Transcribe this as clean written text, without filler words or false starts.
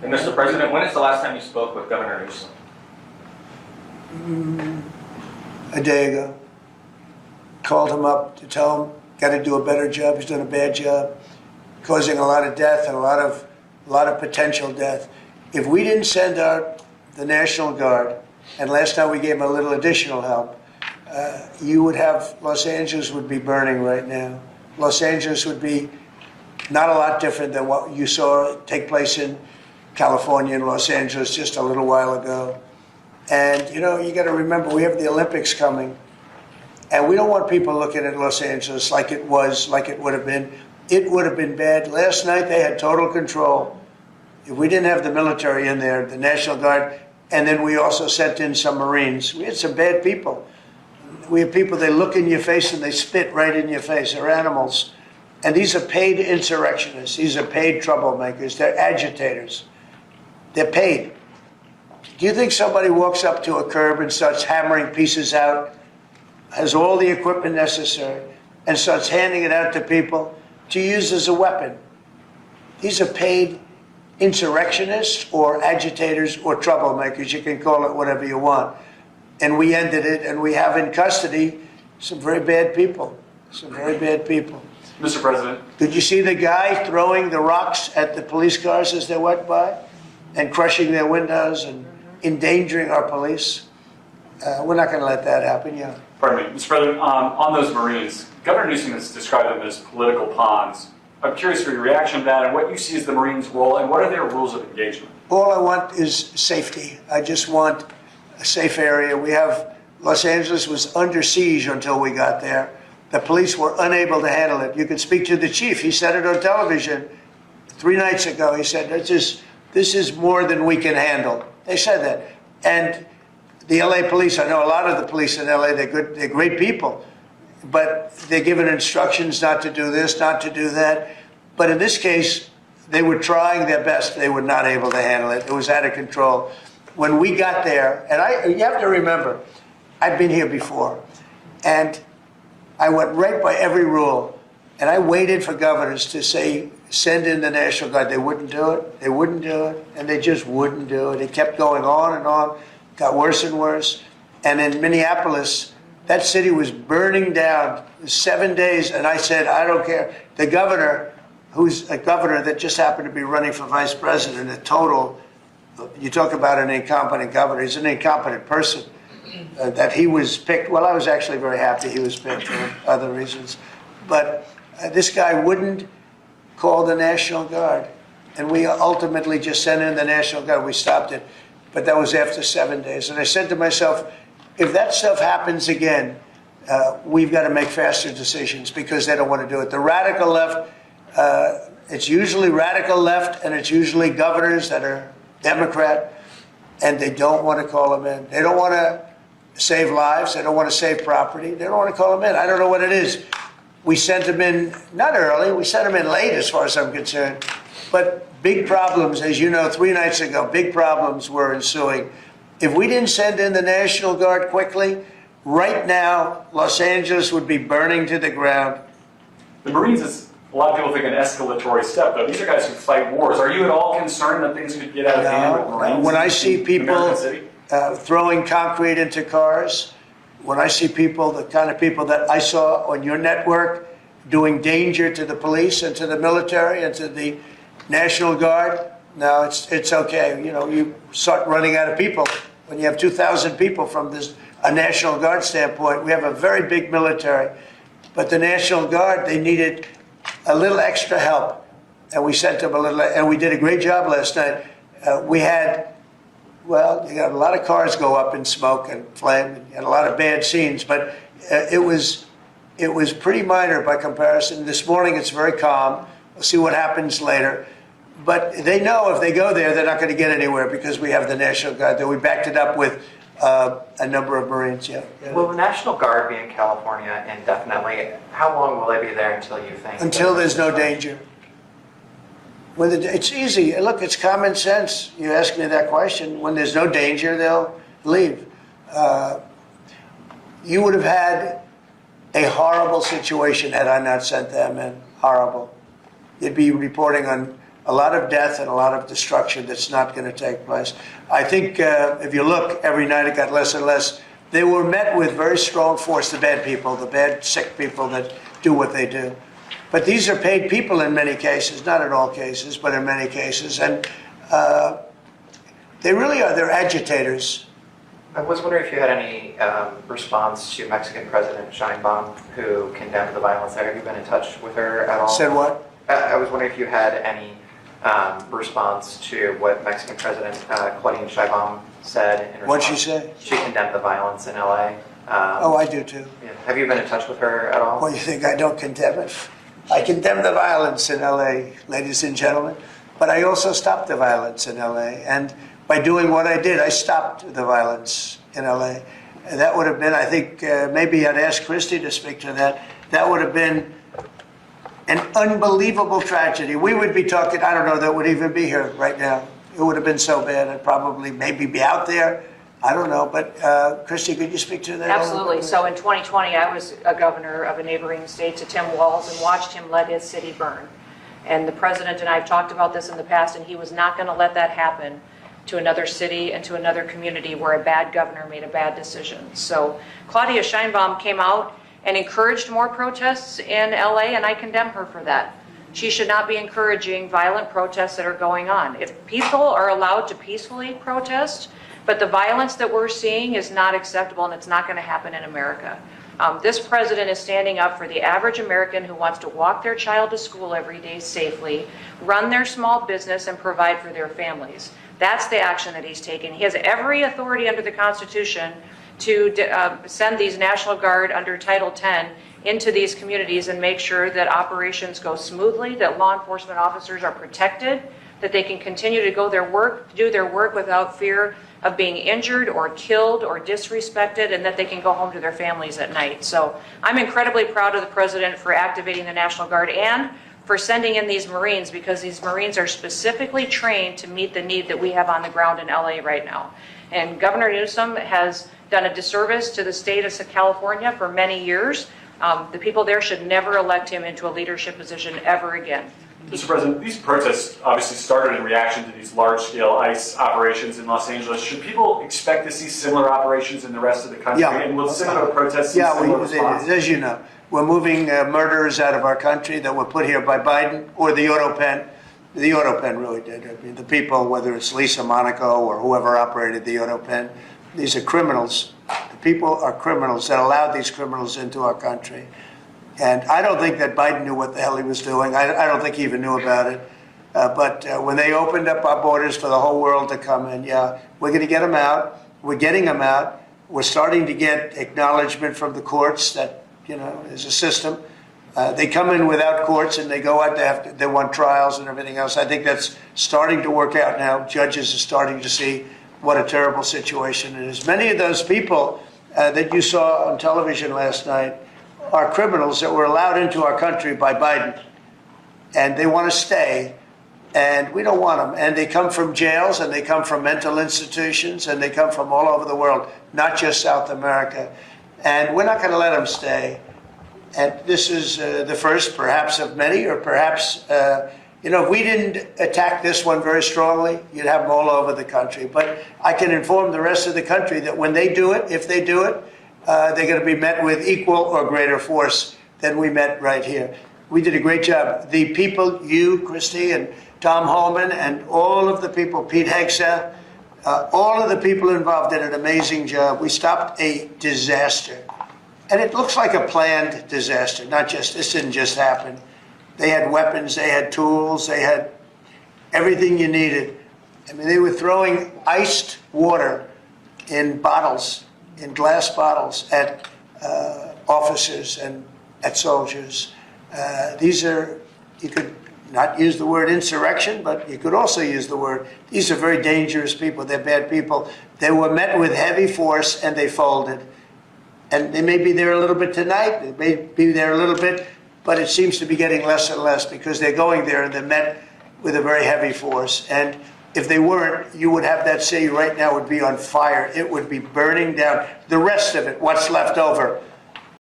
And Mr. President, when is the last time you spoke with Governor Newsom? A day ago. Called him up to tell him, got to do a better job. He's done a bad job, causing a lot of death and a lot of potential death. If we didn't send out the National Guard, and last time we gave him a little additional help, you would have, Los Angeles would be burning right now. Los Angeles would be not a lot different than what you saw take place in California and Los Angeles just a little while ago. And, you know, you got to remember, we have the Olympics coming. And we don't want people looking at Los Angeles like it was, like it would have been. It would have been bad. Last night they had total control. If we didn't have the military in there, the National Guard, and then we also sent in some Marines. We had some bad people. We have people, they look in your face and they spit right in your face. They're animals. And these are paid insurrectionists. These are paid troublemakers. They're agitators. They're paid. Do you think somebody walks up to a curb and starts hammering pieces out, has all the equipment necessary, and starts handing it out to people to use as a weapon? These are paid insurrectionists or agitators or troublemakers. You can call it whatever you want. And we ended it, and we have in custody some very bad people. Some very bad people. Mr. President. Did you see the guy throwing the rocks at the police cars as they went by and crushing their windows and endangering our police? We're not going to let that happen, yeah. Pardon me. Mr. President, on those Marines, Governor Newsom has described them as political pawns. I'm curious for your reaction to that and what you see as the Marines' role and what are their rules of engagement? All I want is safety. I just want a safe area. We have, Los Angeles was under siege until we got there. The police were unable to handle it. You could speak to the chief. He said it on television 3 nights ago. He said, this is more than we can handle. They said that. And the LA police, I know a lot of the police in LA, they're good, they're great people, but they're given instructions not to do this, not to do that. But in this case, they were trying their best. They were not able to handle it. It was out of control. When we got there, and you have to remember, I've been here before, and I went right by every rule, and I waited for governors to say, send in the National Guard. They wouldn't do it. They wouldn't do it, and they just wouldn't do it. It kept going on and on, got worse and worse. And in Minneapolis, that city was burning down 7 days, and I said, I don't care. The governor, who's a governor that just happened to be running for vice president, a total, you talk about an incompetent governor, he's an incompetent person. That he was picked, well, I was actually very happy he was picked for other reasons. But this guy wouldn't call the National Guard. And we ultimately just sent in the National Guard. We stopped it. But that was after 7 days. And I said to myself, if that stuff happens again, we've got to make faster decisions because they don't want to do it. The radical left, it's usually radical left, and it's usually governors that are Democrat, and they don't want to call them in. They don't want to save lives. They don't want to save property. They don't want to call them in. I don't know what it is. We sent them in, not early, we sent them in late as far as I'm concerned. But big problems, as you know, 3 nights ago, big problems were ensuing. If we didn't send in the National Guard quickly, right now, Los Angeles would be burning to the ground. The Marines is, a lot of people think, an escalatory step, though. These are guys who fight wars. Are you at all concerned that things could get out of hand with Marines? When I see people throwing concrete into cars, when I see people, the kind of people that I saw on your network doing danger to the police and to the military and to the National Guard, no, it's okay. You know, you start running out of people. When you have 2,000 people from a National Guard standpoint, we have a very big military. But the National Guard, they needed a little extra help. And we sent them a little, and we did a great job last night. We had, well, you got a lot of cars go up in smoke and flame, and a lot of bad scenes, but it was pretty minor by comparison. This morning it's very calm. We'll see what happens later. But they know if they go there, they're not going to get anywhere because we have the National Guard there. We backed it up with a number of Marines, yeah. Will the National Guard be in California indefinitely? How long will they be there until you think? Until there's no danger. It's easy. Look, it's common sense. You ask me that question. When there's no danger, they'll leave. You would have had a horrible situation had I not sent them in. Horrible. You'd be reporting on a lot of death and a lot of destruction that's not going to take place. I think if you look, every night it got less and less. They were met with very strong force, the bad people, the bad, sick people that do what they do. But these are paid people in many cases, not in all cases, but in many cases. And they really are, they're agitators. I was wondering if you had any response to Mexican President Sheinbaum, who condemned the violence there. Have you been in touch with her at all? Said what? I was wondering if you had any response to what Mexican President Claudine Sheinbaum said in response. What'd she say? She condemned the violence in LA. Oh, I do too. Yeah. Have you been in touch with her at all? Well, you think I don't condemn it? I condemn the violence in LA, ladies and gentlemen, but I also stopped the violence in LA. And by doing what I did, I stopped the violence in LA. And that would have been, I think, maybe I'd ask Christie to speak to that. That would have been an unbelievable tragedy. We would be talking, I don't know that would even be here right now. It would have been so bad. I'd probably maybe be out there. I don't know. But Christie, could you speak to that? Absolutely. So in 2020, I was a governor of a neighboring state to Tim Walz and watched him let his city burn. And the president and I have talked about this in the past, and he was not going to let that happen to another city and to another community where a bad governor made a bad decision. So Claudia Sheinbaum came out and encouraged more protests in LA, and I condemn her for that. She should not be encouraging violent protests that are going on. If people are allowed to peacefully protest, but the violence that we're seeing is not acceptable, and it's not going to happen in America. This president is standing up for the average American who wants to walk their child to school every day safely, run their small business, and provide for their families. That's the action that he's taking. He has every authority under the Constitution to send these National Guard under Title X into these communities and make sure that operations go smoothly, that law enforcement officers are protected, that they can continue to do their work without fear of being injured or killed or disrespected, and that they can go home to their families at night. So I'm incredibly proud of the president for activating the National Guard and for sending in these Marines, because these Marines are specifically trained to meet the need that we have on the ground in LA right now. And Governor Newsom has done a disservice to the state of California for many years. The people there should never elect him into a leadership position ever again. Mr. President, these protests obviously started in reaction to these large-scale ICE operations in Los Angeles. Should people expect to see similar operations in the rest of the country? Yeah. And will similar protests see similar response? As you know, we're moving murderers out of our country that were put here by Biden or the auto pen. The auto pen really did. I mean, the people, whether it's Lisa Monaco or whoever operated the auto pen, these are criminals. The people are criminals that allowed these criminals into our country. And I don't think that Biden knew what the hell he was doing. I don't think he even knew about it. But when they opened up our borders for the whole world to come in, yeah, we're going to get them out. We're getting them out. We're starting to get acknowledgement from the courts that, you know, there's a system. They come in without courts and they go out, they want trials and everything else. I think that's starting to work out now. Judges are starting to see what a terrible situation it is. Many of those people that you saw on television last night are criminals that were allowed into our country by Biden, and they want to stay, and we don't want them. And they come from jails, and they come from mental institutions, and they come from all over the world, not just South America. And we're not going to let them stay. And this is the first, perhaps, of many, or perhaps, you know, if we didn't attack this one very strongly, you'd have them all over the country. But I can inform the rest of the country that when they do it, if they do it, they're going to be met with equal or greater force than we met right here. We did a great job. The people, you, Christie, and Tom Holman, and all of the people, Pete Hegseth, all of the people involved did an amazing job. We stopped a disaster. And it looks like a planned disaster, not just, this didn't just happen. They had weapons, they had tools, they had everything you needed. I mean, they were throwing iced water in bottles, in glass bottles, at officers and at soldiers. These are, you could not use the word insurrection, but you could also use the word, these are very dangerous people, they're bad people. They were met with heavy force and they folded. And they may be there a little bit tonight, they may be there a little bit, but it seems to be getting less and less because they're going there and they're met with a very heavy force. And if they weren't, you would have that city right now would be on fire. It would be burning down. The rest of it, what's left over,